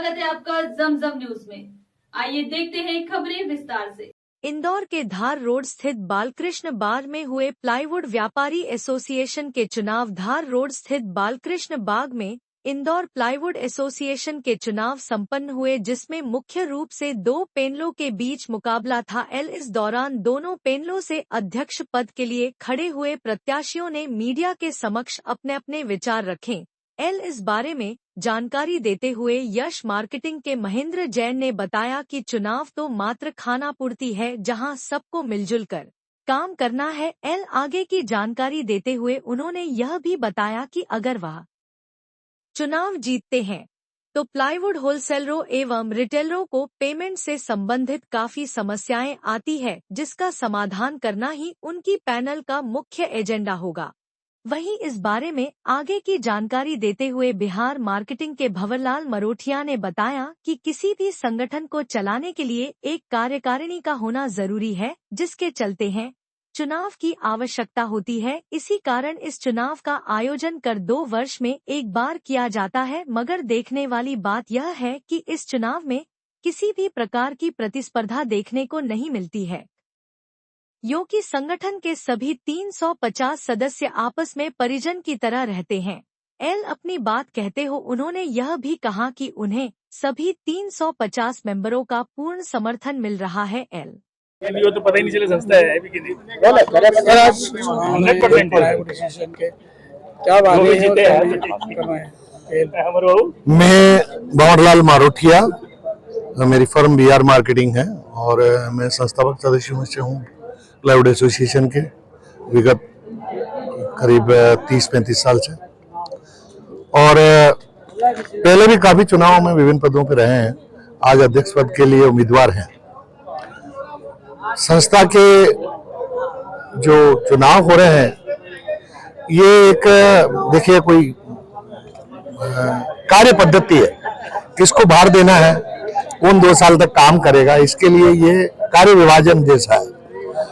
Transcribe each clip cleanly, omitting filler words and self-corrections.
स्वागत है आपका जमजम न्यूज में। आइए देखते हैं खबरें विस्तार से। इंदौर के धार रोड स्थित बालकृष्ण बाग में हुए प्लाईवुड व्यापारी एसोसिएशन के चुनाव। धार रोड स्थित बालकृष्ण बाग में इंदौर प्लाईवुड एसोसिएशन के चुनाव संपन्न हुए, जिसमें मुख्य रूप से 2 पैनलों के बीच मुकाबला था। इस दौरान दोनों पैनलों से अध्यक्ष पद के लिए खड़े हुए प्रत्याशियों ने मीडिया के समक्ष अपने अपने विचार रखे। इस बारे में जानकारी देते हुए यश मार्केटिंग के महेंद्र जैन ने बताया कि चुनाव तो मात्र खानापूर्ति है, जहां सबको मिलजुल कर काम करना है। आगे की जानकारी देते हुए उन्होंने यह भी बताया कि अगर वह चुनाव जीतते हैं तो प्लाईवुड होलसेलरों एवं रिटेलरों को पेमेंट से संबंधित काफी समस्याएं आती है, जिसका समाधान करना ही उनकी पैनल का मुख्य एजेंडा होगा। वहीं इस बारे में आगे की जानकारी देते हुए बिहार मार्केटिंग के भंवरलाल मरोठिया ने बताया कि किसी भी संगठन को चलाने के लिए एक कार्यकारिणी का होना जरूरी है, जिसके चलते हैं चुनाव की आवश्यकता होती है। इसी कारण इस चुनाव का आयोजन कर 2 वर्ष में एक बार किया जाता है। मगर देखने वाली बात यह है कि इस चुनाव में किसी भी प्रकार की प्रतिस्पर्धा देखने को नहीं मिलती है, क्योंकि संगठन के सभी 350 सदस्य आपस में परिजन की तरह रहते हैं। अपनी बात कहते हो उन्होंने यह भी कहा कि उन्हें सभी 350 मेंबरों का पूर्ण समर्थन मिल रहा है। वो तो पता ही नहीं चले संस्था है अभी कितनी। मैं भंवरलाल मारोठिया, मेरी फर्म बीआर मार्केटिंग है और मैं संस्थापक सदस्यों में से हूँ प्लाईवुड एसोसिएशन के विगत करीब 30-35 साल से। और पहले भी काफी चुनावों में विभिन्न पदों पर रहे हैं। आज अध्यक्ष पद के लिए उम्मीदवार हैं। संस्था के जो चुनाव हो रहे हैं ये एक देखिए कोई कार्य पद्धति है, किसको भार देना है, कौन 2 साल तक काम करेगा, इसके लिए ये कार्य विभाजन जैसा है।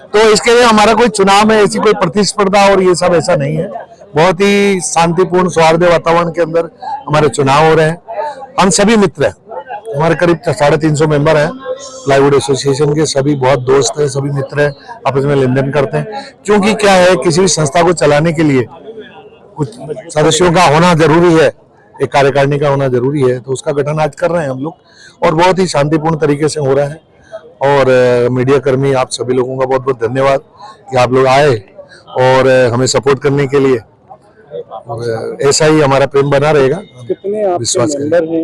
तो इसके लिए हमारा कोई चुनाव में ऐसी कोई प्रतिस्पर्धा और ये सब ऐसा नहीं है। बहुत ही शांतिपूर्ण सौहार्द वातावरण के अंदर हमारे चुनाव हो रहे हैं। हम सभी मित्र हैं, हमारे करीब 350 मेंबर हैं प्लाईवुड एसोसिएशन के। सभी बहुत दोस्त हैं, सभी मित्र हैं, आपस में लेन देन करते हैं। क्योंकि क्या है, किसी भी संस्था को चलाने के लिए कुछ सदस्यों का होना जरूरी है, एक कार्यकारिणी का होना जरूरी है। तो उसका गठन आज कर रहे हैं हम लोग और बहुत ही शांतिपूर्ण तरीके से हो रहा है। और मीडिया कर्मी आप सभी लोगों का बहुत बहुत धन्यवाद कि आप लोग आए और हमें सपोर्ट करने के लिए। और ऐसा ही हमारा प्रेम बना रहेगा। कितने विश्वास मेंबर हैं?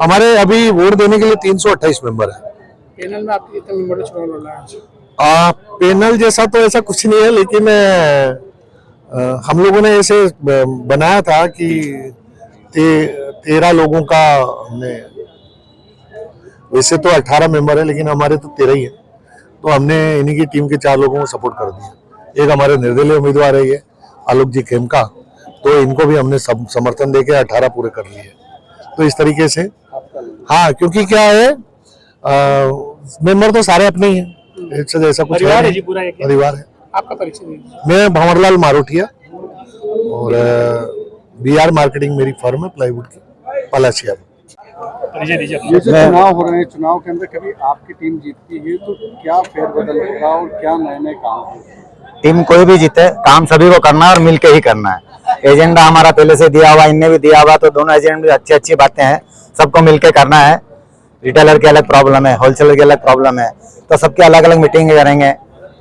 हमारे अभी वोट देने के लिए 328 मेंबर है। पैनल में आपके कितने मेंबर चुनाव लड़ रहे हैं? पैनल जैसा तो ऐसा कुछ नहीं है, लेकिन हम लोगों ने ऐसे बनाया था कि 13 लोगों का हमने, वैसे तो 18 मेंबर है लेकिन हमारे तो 13 ही है। तो हमने इन्हीं की टीम के 4 लोगों को सपोर्ट कर दिया। एक हमारे निर्दलीय उम्मीदवार है ये आलोक जी खेमका, तो इनको भी हमने समर्थन देके 18 पूरे कर लिए। तो इस तरीके से हाँ, क्योंकि क्या है मेंबर तो सारे अपने ही हैं, एक से जैसा कुछ परिवार है जी, पूरा एक परिवार है। आपका परिचय दीजिए। मैं भंवरलाल मारोठिया और बीआर मार्केटिंग मेरी फर्म है प्लाईवुड की, पलाशिया। ये जो चुनाव हो रहे हैं, चुनाव के अंदर कभी आपकी टीम जीतती है तो क्या फेरबदल होगा और क्या नए नए काम होंगे? टीम कोई भी जीते, काम सभी को करना है और मिलके ही करना है। एजेंडा हमारा पहले से दिया हुआ, इनने भी दिया हुआ, तो दोनों एजेंडे में अच्छी बातें हैं, सबको मिलके करना है। रिटेलर की अलग प्रॉब्लम है, होलसेलर की अलग प्रॉब्लम है, तो सबके अलग अलग मीटिंग करेंगे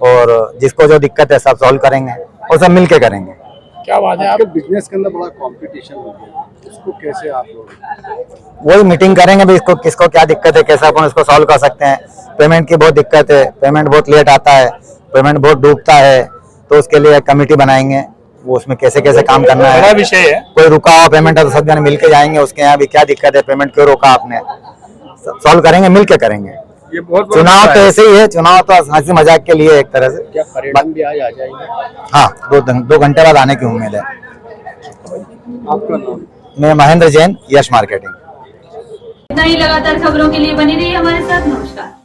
और जिसको जो दिक्कत है सब सॉल्व करेंगे और सब मिलके करेंगे। क्या बात है, आपके बिजनेस के अंदर बड़ा कंपटीशन हो गया, इसको कैसे आप लोग? वही मीटिंग करेंगे भी, इसको किसको क्या दिक्कत है, कैसे अपन इसको सॉल्व कर सकते हैं। पेमेंट की बहुत दिक्कत है, पेमेंट बहुत लेट आता है, पेमेंट बहुत डूबता है, तो उसके लिए एक कमेटी बनाएंगे, वो उसमें कैसे कैसे काम करना है। बड़ा विषय है, कोई रुका हुआ पेमेंट है तो सब जने मिलके जाएंगे, उसके यहाँ भी क्या दिक्कत है, पेमेंट क्यों रोका आपने, सॉल्व करेंगे, मिलके करेंगे। ये बहुत चुनाव तो ऐसे ही है, चुनाव तो हंसी मजाक के लिए एक तरह से। क्या परिणाम भी आज आ जाएंगे? हाँ, 2 घंटे बाद आने की उम्मीद है। आपका नाम? मैं महेंद्र जैन, यश मार्केटिंग। इतना ही लगातार खबरों के लिए बनी रही हमारे साथ। नमस्कार।